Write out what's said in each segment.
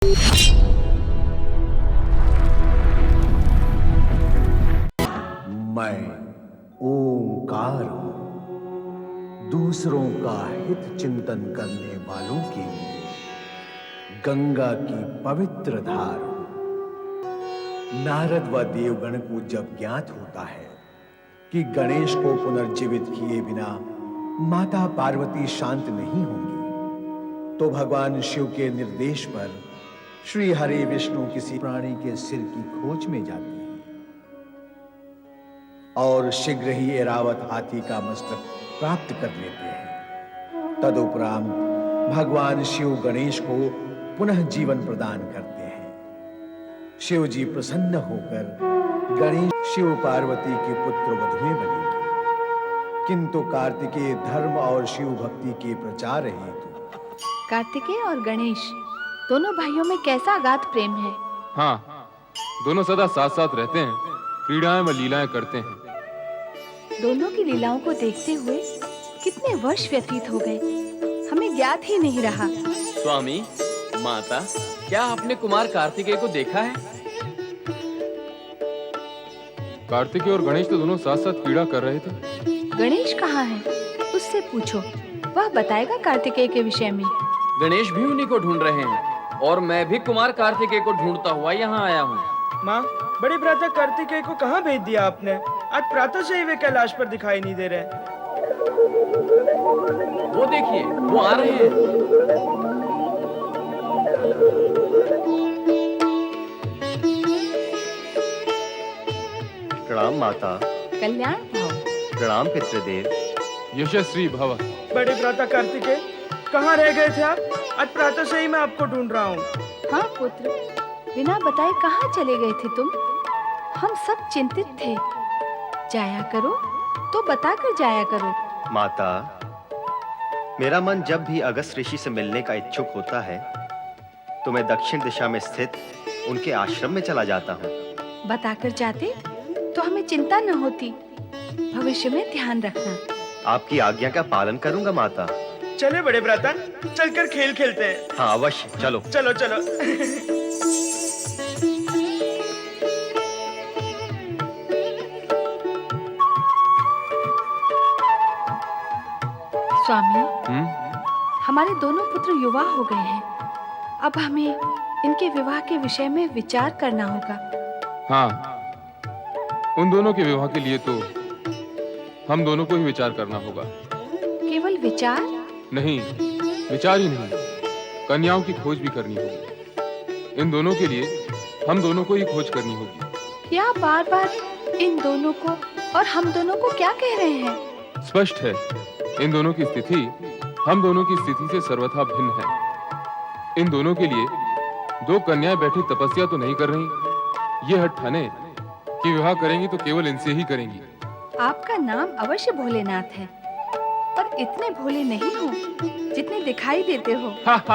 मैं ओंकार हूं, दूसरों का हित चिंतन करने वालों के लिए गंगा की पवित्र धार हूं। नारद व देवगण को जब ज्ञात होता है कि गणेश को पुनर्जीवित किए बिना माता पार्वती शांत नहीं होंगी, तो भगवान शिव के निर्देश पर श्री हरि विष्णु किसी प्राणी के सिर की खोज में जाते हैं और शीघ्र ही ऐरावत हाथी का मस्तक प्राप्त कर लेते हैं। तदुपरांत भगवान शिव गणेश को पुनः जीवन प्रदान करते हैं। शिव जी प्रसन्न होकर गणेश शिव पार्वती के पुत्र वधुएं बनेंगे, किंतु कार्तिकेय धर्म और शिव भक्ति के प्रचार हेतु। कार्तिकेय और गणेश दोनों भाइयों में कैसा अगाध प्रेम है। हाँ, दोनों सदा साथ साथ रहते हैं, क्रीड़ाएं व लीलाएं करते हैं। दोनों की लीलाओं को देखते हुए कितने वर्ष व्यतीत हो गए, हमें ज्ञात ही नहीं रहा। स्वामी, माता, क्या आपने कुमार कार्तिकेय को देखा है? कार्तिकेय और गणेश तो दोनों साथ साथ क्रीड़ा कर रहे थे। गणेश कहाँ है? उससे पूछो, वह बताएगा कार्तिकेय के विषय में। गणेश भी उन्हीं को ढूंढ रहे हैं और मैं भी कुमार कार्तिकेय को ढूंढता हुआ यहाँ आया हूँ। माँ, बड़े भ्राता कार्तिकेय को कहाँ भेज दिया आपने? आज प्रातः से ही वे कैलाश पर दिखाई नहीं दे रहे। वो देखिए, वो आ रहे हैं। प्रणाम माता। कल्याण भाव। प्रणाम पितृदेव। यशस्वी भव। बड़े भ्राता कार्तिकेय, कहाँ रह गए थे आप? आज प्रातः से ही मैं आपको ढूंढ रहा हूँ। हाँ पुत्र, बिना बताए कहाँ चले गए थे तुम? हम सब चिंतित थे। जाया करो तो बताकर जाया करो। माता, मेरा मन जब भी अगस्त ऋषि से मिलने का इच्छुक होता है तो मैं दक्षिण दिशा में स्थित उनके आश्रम में चला जाता हूँ। बताकर जाते तो हमें चिंता न होती। भविष्य में ध्यान रखना। आपकी आज्ञा का पालन करूंगा माता। चले बड़े भ्राता, चलकर खेल खेलते हैं। हाँ अवश्य, चलो चलो चलो। स्वामी, हमारे दोनों पुत्र युवा हो गए हैं। अब हमें इनके विवाह के विषय में विचार करना होगा। हाँ, उन दोनों के विवाह के लिए तो हम दोनों को ही विचार करना होगा। केवल विचार? नहीं, विचार ही नहीं, कन्याओं की खोज भी करनी होगी। इन दोनों के लिए हम दोनों को ही खोज करनी होगी। क्या बार बार इन दोनों को और हम दोनों को क्या कह रहे हैं? स्पष्ट है, इन दोनों की स्थिति हम दोनों की स्थिति से सर्वथा भिन्न है। इन दोनों के लिए दो कन्याएं बैठी तपस्या तो नहीं कर रही। ये हठ ठाने कि विवाह करेंगी तो केवल इनसे ही करेंगी। आपका नाम अवश्य भोलेनाथ है, पर इतने भोले नहीं हो जितने दिखाई देते हो। पकड़ो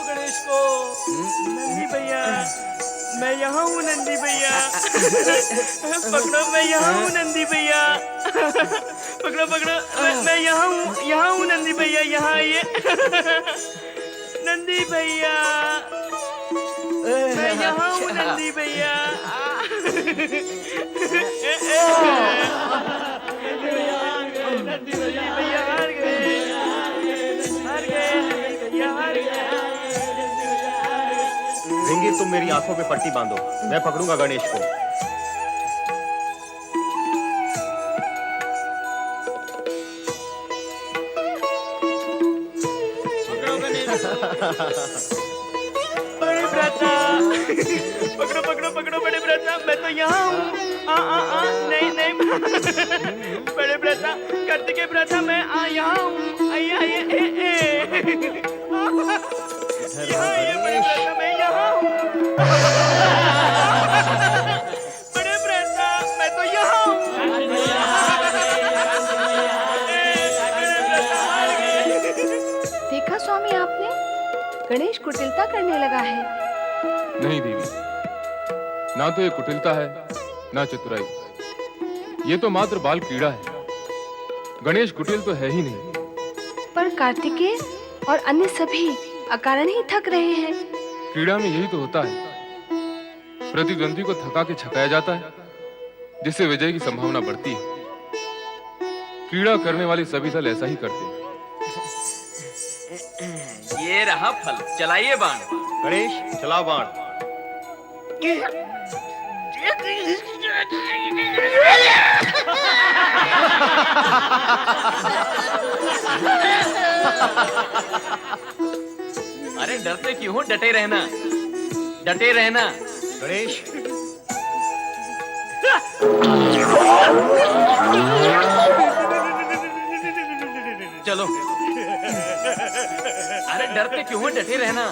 गणेश को। नंदी भैया, मैं यहाँ हूँ नंदी भैया। पकड़ो, मैं यहाँ हूँ नंदी भैया। पकड़ो पकड़ो, मैं यहाँ हूँ नंदी भैया, यहाँ आइए। नंदी भैया, मैं यहाँ हूँ नंदी भैया। नंदी भैया हार गए, हार गए, हार गए। भिंगी, तुम मेरी आंखों पे पट्टी बांधो, मैं पकड़ूंगा गणेश को। बड़े भ्राता, पकड़ो पकड़ो पकड़ो बड़े भ्राता, मैं तो यहाँ हूँ। नहीं नहीं। बड़े भ्राता, कार्तिकेय भ्राता, मैं यहाँ हूँ। आइए आइए। यहाँ आइए बड़े भ्राता, मैं यहाँ हूँ। बड़े भ्राता, मैं तो यहाँ हूँ। देखा स्वामी आपने, गणेश कुटिलता करने लगा है। नहीं देवी, ना तो ये कुटिलता है ना चतुराई, ये तो मात्र बाल क्रीड़ा है। गणेश कुटिल तो है ही नहीं। पर कार्तिकेय और अन्य सभी अकारण ही थक रहे हैं। क्रीड़ा में यही तो होता है, प्रतिद्वंदी को थका के छकाया जाता है, जिससे विजय की संभावना बढ़ती है। क्रीड़ा करने वाले सभी दल ऐसा ही करते हैं। ये रहा फल, चलाइए बाण। गणेश चलाओ बाण। अरे डरते क्यों हो, डटे रहना, डटे रहना। गणेश चलो। अरे डरते क्यों हो, डटे रहना।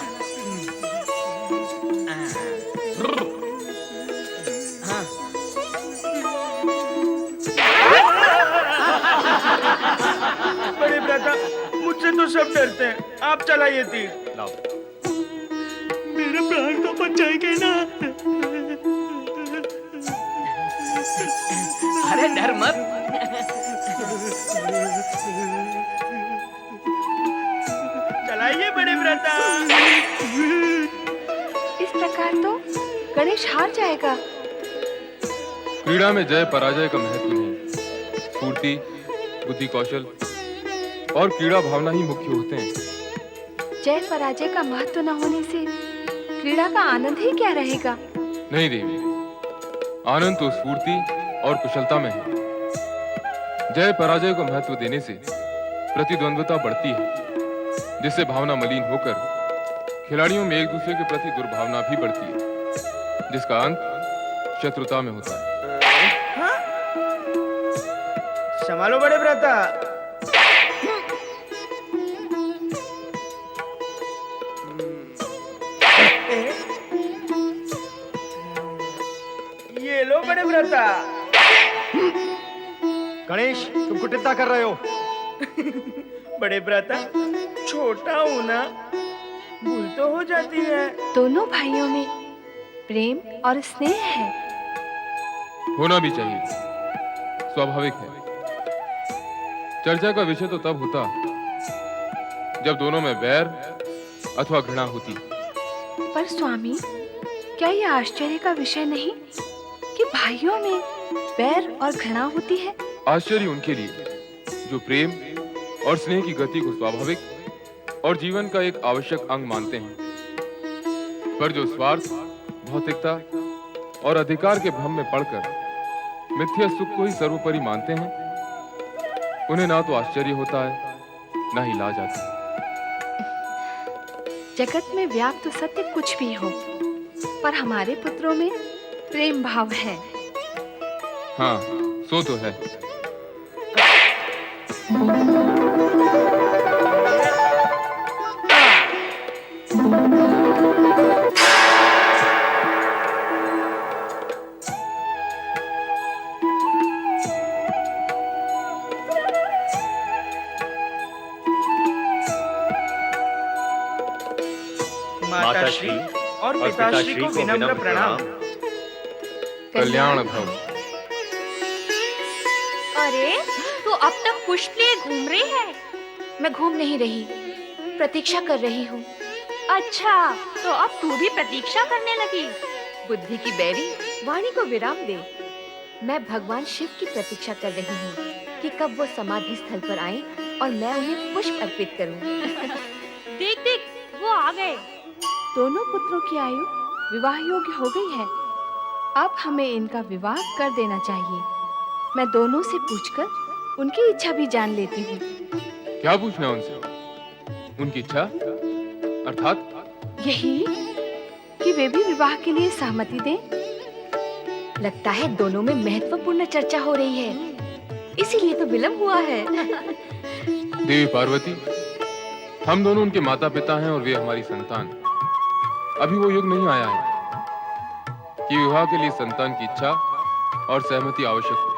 हाँ। बड़े भ्राता, मुझसे तो सब डरते हैं, आप चलाइए तीर। लाओ। मेरे प्राण तो बच जाएंगे ना। अरे डर मत। चलाइए बड़े भ्राता। इस प्रकार तो गणेश हार जाएगा। क्रीड़ा में जय पराजय का महत्व नहीं, स्फूर्ति, बुद्धि कौशल और क्रीड़ा भावना ही मुख्य होते हैं। जय पराजय का महत्व न होने से क्रीड़ा का आनंद ही क्या रहेगा? नहीं देवी, आनंद तो स्फूर्ति और कुशलता में है। जय पराजय को महत्व देने से प्रतिद्वंद्विता बढ़ती है, जिससे भावना मलिन होकर खिलाड़ियों में एक दूसरे के प्रति दुर्भावना भी बढ़ती है, जिसका अंत शत्रुता में होता है। संभालो बड़े भ्राता। ये लो बड़े भ्राता। गणेश तुम कुटिलता कर रहे हो। बड़े भ्राता, छोटा हूं ना, भूल तो हो जाती है। दोनों भाइयों में प्रेम और स्नेह है। होना भी चाहिए, स्वाभाविक है। चर्चा का विषय तो तब होता जब दोनों में वैर अथवा घृणा होती। पर स्वामी, क्या यह आश्चर्य का विषय नहीं कि भाइयों में वैर और घृणा होती है? आश्चर्य उनके लिए जो प्रेम और स्नेह की गति को स्वाभाविक और जीवन का एक आवश्यक अंग मानते हैं। पर जो स्वार्थ, भौतिकता और अधिकार के भ्रम में पड़कर मिथ्या सुख को ही सर्वोपरि मानते हैं, उन्हें ना तो आश्चर्य होता है, ना ही लाज आती है। जगत में व्याप्त सत्य कुछ भी हो, पर हमारे पुत्रों में प्रेम भाव है। हाँ, सो तो है। माताश्री और पिताश्री को विनम्र प्रणाम। कल्याण भव। अरे तू अब तक पुष्प लिए घूम रही है? मैं घूम नहीं रही, प्रतीक्षा कर रही हूँ। अच्छा, तो अब तू भी प्रतीक्षा करने लगी? बुद्धि की बैरी, वाणी को विराम दे। मैं भगवान शिव की प्रतीक्षा कर रही हूँ कि कब वो समाधि स्थल पर आए और मैं उन्हें पुष्प अर्पित करूँ। देख देख, वो आ गए। दोनों पुत्रों की आयु विवाह योग्य हो गई है। अब हमें इनका विवाह कर देना चाहिए। मैं दोनों से पूछकर उनकी इच्छा भी जान लेती हूँ। क्या पूछना उनसे? उनकी इच्छा अर्थात यही कि वे भी विवाह के लिए सहमति दें। लगता है दोनों में महत्वपूर्ण चर्चा हो रही है, इसीलिए तो विलंब हुआ है। देवी पार्वती, हम दोनों उनके माता पिता हैं और वे हमारी संतान। अभी वो युग नहीं आया है कि विवाह के लिए संतान की इच्छा और सहमति आवश्यक हो।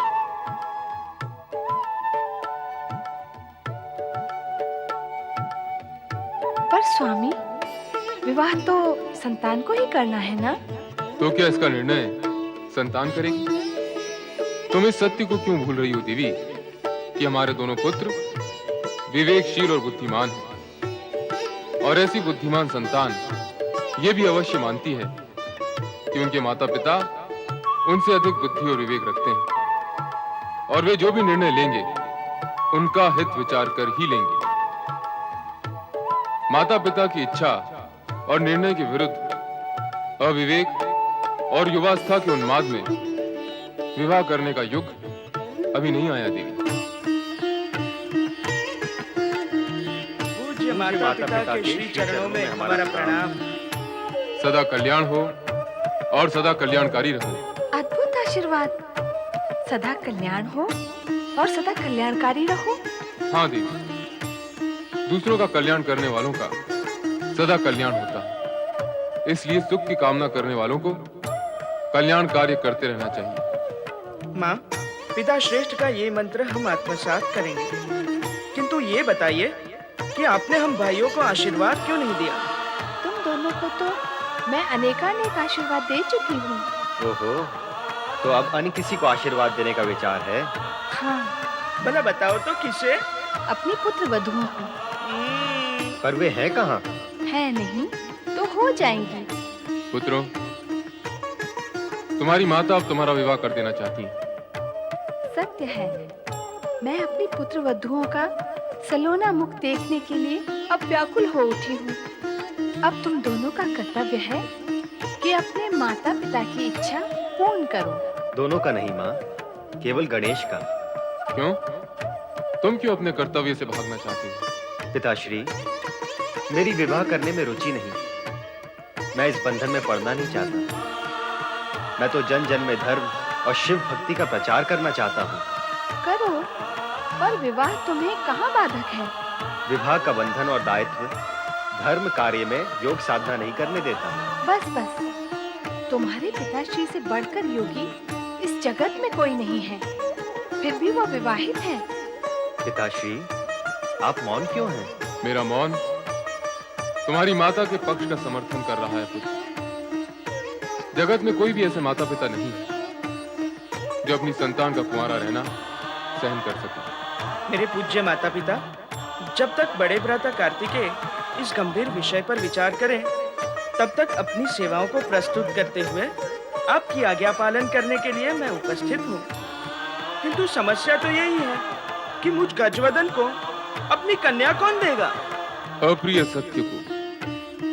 पर स्वामी, विवाह तो संतान को ही करना है ना? तो क्या इसका निर्णय संतान करेगी? तुम इस सत्य को क्यों भूल रही हो देवी कि हमारे दोनों पुत्र विवेकशील और बुद्धिमान हैं और ऐसी बुद्धिमान संतान ये भी अवश्य मानती है कि उनके माता पिता उनसे अधिक बुद्धि और विवेक रखते हैं और वे जो भी निर्णय लेंगे उनका हित विचार कर ही लेंगे। माता पिता की इच्छा और निर्णय के विरुद्ध अविवेक और युवावस्था के उन्माद में विवाह करने का युग अभी नहीं आया देवी। पूज्य माता पिता के श्री चरणों में हमारा प्रणाम। सदा कल्याण हो और सदा कल्याणकारी रहो। अद्भुत आशीर्वाद। सदा कल्याण हो और सदा कल्याणकारी रहो। हाँ देवी, दूसरों का कल्याण करने वालों का सदा कल्याण होता है, इसलिए सुख की कामना करने वालों को कल्याण कार्य करते रहना चाहिए। माँ, पिता श्रेष्ठ का ये मंत्र हम आत्मसात करेंगे, किंतु ये बताइए कि आपने हम भाइयों को आशीर्वाद क्यों नहीं दिया? तुम दोनों को तो मैं अनेकानेक आशीर्वाद दे चुकी हूँ। ओहो, तो अब अन्य किसी को आशीर्वाद देने का विचार है? हाँ, भला बताओ तो किसे? अपनी पुत्र वधुओं को। पर वे हैं कहाँ? है नहीं तो हो जाएंगी। पुत्रों, तुम्हारी माता अब तुम्हारा विवाह कर देना चाहती है। सत्य है, मैं अपनी पुत्र वधुओं का सलोना मुख देखने के लिए अब व्याकुल हो उठी हूँ। अब तुम दोनों का कर्तव्य है कि अपने माता पिता की इच्छा पूर्ण करो। दोनों का नहीं माँ, केवल गणेश का। क्यों? तुम क्यों अपने कर्तव्य से भागना चाहती हो? पिताश्री, मेरी विवाह करने में रुचि नहीं। मैं इस बंधन में पड़ना नहीं चाहता। मैं तो जन जन में धर्म और शिव भक्ति का प्रचार करना चाहता हूँ। करो, पर विवाह तुम्हें कहाँ बाधक है? विवाह का बंधन और दायित्व धर्म कार्य में योग साधना नहीं करने देता। बस बस, तुम्हारे पिताश्री से बढ़कर योगी इस जगत में कोई नहीं है, फिर भी वो विवाहित है। पिताश्री, आप मौन क्यों हैं? मेरा मौन तुम्हारी माता के पक्ष का समर्थन कर रहा है पुत्र। जगत में कोई भी ऐसे माता पिता नहीं है जो अपनी संतान का कुंवारा रहना सहन कर सके। मेरे पूज्य माता पिता, जब तक बड़े भ्राता कार्तिकेय इस गंभीर विषय पर विचार करें, तब तक अपनी सेवाओं को प्रस्तुत करते हुए आपकी आज्ञा पालन करने के लिए मैं उपस्थित हूँ। किंतु समस्या तो यही है कि मुझ गजवदन को अपनी कन्या कौन देगा? अप्रिय सत्य को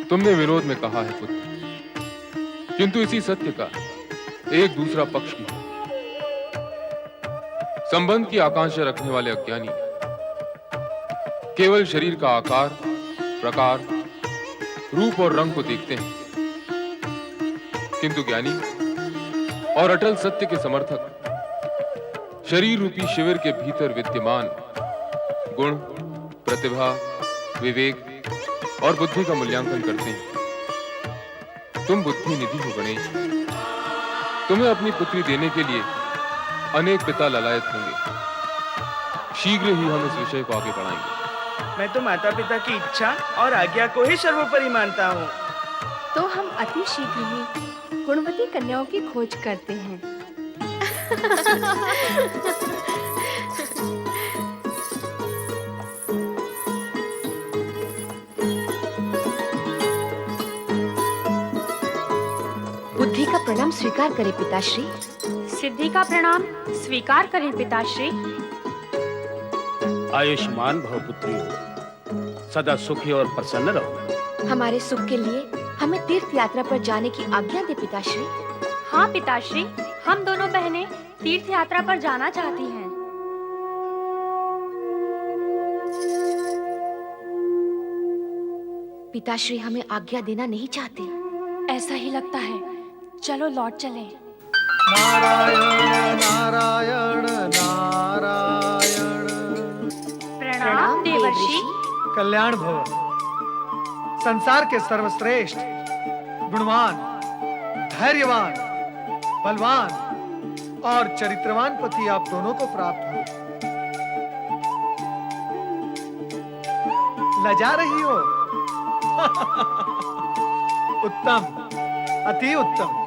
तुमने विरोध में कहा है पुत्र, किंतु इसी सत्य का एक दूसरा पक्ष भी है। संबंध की आकांक्षा रखने वाले अज्ञानी केवल शरीर का आकार, प्रकार, रूप और रंग को देखते हैं, किंतु ज्ञानी और अटल सत्य के समर्थक शरीर रूपी शिविर के भीतर विद्यमान गुण, प्रतिभा, विवेक और बुद्धि का मूल्यांकन करते हैं। तुम बुद्धि निधि हो गणेश। तुम्हें अपनी पुत्री देने के लिए अनेक पिता ललायत होंगे। शीघ्र ही हम इस विषय को आगे बढ़ाएंगे। मैं तो माता पिता की इच्छा और आज्ञा को ही सर्वोपरि मानता हूँ। तो हम अति शीघ्र ही गुणवती कन्याओं की खोज करते हैं। बुद्धि का प्रणाम स्वीकार करें पिताश्री। सिद्धि का प्रणाम स्वीकार करें पिताश्री। आयुष्मान भव पुत्री हो, सदा सुखी और प्रसन्न रहो। हमारे सुख के लिए हमें तीर्थ यात्रा पर जाने की आज्ञा दे पिताश्री। हाँ पिताश्री, हम दोनों बहनें तीर्थ यात्रा पर जाना चाहती हैं। पिताश्री हमें आज्ञा देना नहीं चाहते। ऐसा ही लगता है, चलो लौट चलें। नारायण नारायण नारायण। प्रणाम देवर्षि। कल्याण भव। संसार के सर्वश्रेष्ठ, गुणवान, धैर्यवान, बलवान और चरित्रवान पति आप दोनों को प्राप्त हो। लजा रही हो? उत्तम, अति उत्तम।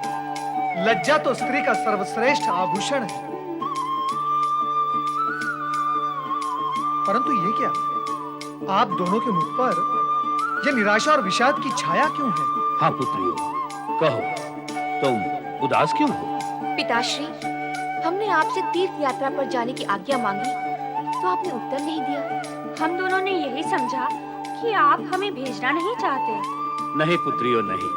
लज्जा तो स्त्री का सर्वश्रेष्ठ आभूषण है। परंतु ये क्या, आप दोनों के मुख पर ये निराशा और विषाद की छाया क्यों है? हाँ पुत्रियों, कहो, तुम उदास क्यों हो? पिताश्री, हमने आपसे तीर्थ यात्रा पर जाने की आज्ञा मांगी तो आपने उत्तर नहीं दिया। हम दोनों ने यही समझा कि आप हमें भेजना नहीं चाहते। नहीं पुत्रियों, नहीं।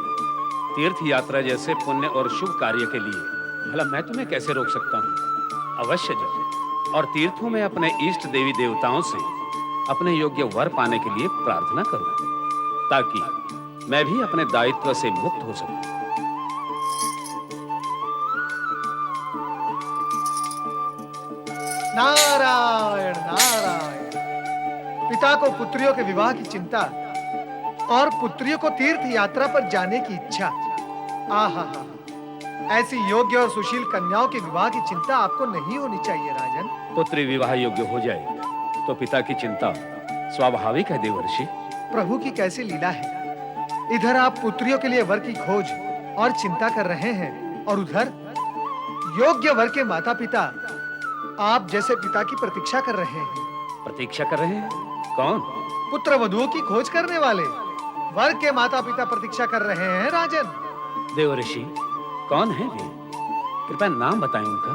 तीर्थ यात्रा जैसे पुण्य और शुभ कार्य के लिए भला मैं तुम्हें कैसे रोक सकता हूँ? अवश्य जाओ और तीर्थों में अपने इष्ट देवी देवताओं से अपने योग्य वर पाने के लिए प्रार्थना करो, ताकि मैं भी अपने दायित्व से मुक्त हो सकूं। नारायण नारायण। पिता को पुत्रियों के विवाह की चिंता और पुत्रियों को तीर्थ यात्रा पर जाने की इच्छा। आहा, ऐसी योग्य और सुशील कन्याओं के विवाह की चिंता आपको नहीं होनी चाहिए राजन। पुत्री विवाह योग्य हो जाए तो पिता की चिंता स्वाभाविक है देवर्षि। प्रभु की कैसी लीला है। इधर आप पुत्रियों के लिए वर की खोज और चिंता कर रहे हैं और उधर योग्य वर के माता पिता आप जैसे पिता की प्रतीक्षा कर रहे हैं। प्रतीक्षा कर रहे हैं? कौन? पुत्र वधुओं की खोज करने वाले वर के माता पिता प्रतीक्षा कर रहे हैं राजन। देवर्षि, कौन है वे? कृपया नाम बताएं उनका।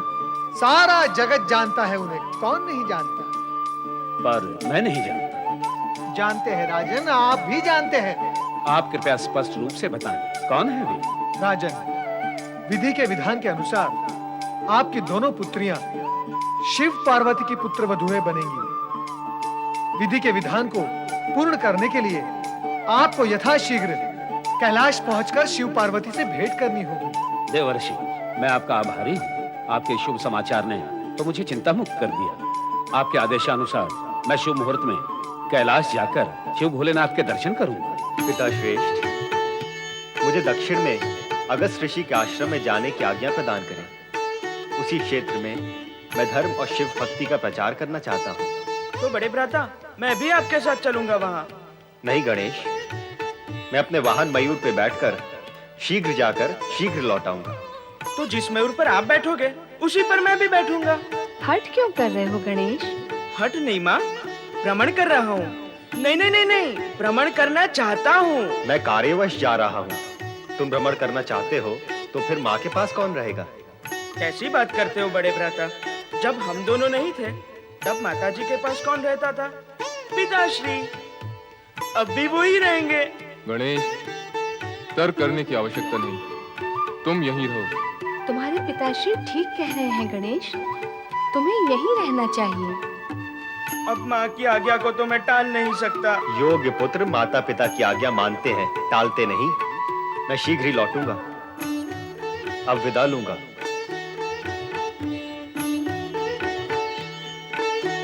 सारा जगत जानता है उन्हें, कौन नहीं जानता? पर मैं नहीं जानता। जानते हैं राजन, आप भी जानते हैं। आप कृपया स्पष्ट रूप से बताएं, कौन है वे? राजन, विधि के विधान के अनुसार आपकी दोनों पुत्रियां शिव पार्वती की पुत्र वधुएं बनेंगी। विधि के विधान को पूर्ण करने के लिए आपको यथाशीघ्र कैलाश पहुंचकर शिव पार्वती से भेंट करनी होगी। देवर्षि, मैं आपका आभारी हूँ। आपके शुभ समाचार ने तो मुझे चिंता मुक्त कर दिया। आपके आदेशानुसार मैं शुभ मुहूर्त में कैलाश जाकर शिव भोलेनाथ के दर्शन करूंगा। पिता श्रेष्ठ, मुझे दक्षिण में अगस्त ऋषि के आश्रम में जाने की आज्ञा प्रदान करें। उसी क्षेत्र में मैं धर्म और शिव भक्ति का प्रचार करना चाहता हूँ। तो बड़े भ्राता, मैं भी आपके साथ चलूंगा वहाँ। नहीं गणेश, मैं अपने वाहन मयूर पे बैठकर शीघ्र जाकर शीघ्र लौट आऊंगा। तो जिस मयूर पर आप बैठोगे उसी पर मैं भी बैठूंगा। हट क्यों कर रहे हो गणेश? हट नहीं माँ, भ्रमण कर रहा हूँ। नहीं नहीं नहीं नहीं, भ्रमण करना चाहता हूँ। मैं कार्यवश जा रहा हूँ। तुम भ्रमण करना चाहते हो तो फिर माँ के पास कौन रहेगा? कैसी बात करते हो बड़े भ्राता? जब हम दोनों नहीं थे तब माताजी के पास कौन रहता था? पिताश्री। अब भी वो ही रहेंगे। गणेश, तर्क करने की आवश्यकता नहीं, तुम यहीं रहो। तुम्हारे पिताश्री ठीक कह रहे हैं गणेश, तुम्हें यहीं रहना चाहिए। अब माँ की आज्ञा को तो मैं टाल नहीं सकता। योग्य पुत्र माता पिता की आज्ञा मानते हैं, टालते नहीं। मैं शीघ्र ही लौटूंगा। अब विदा लूंगा।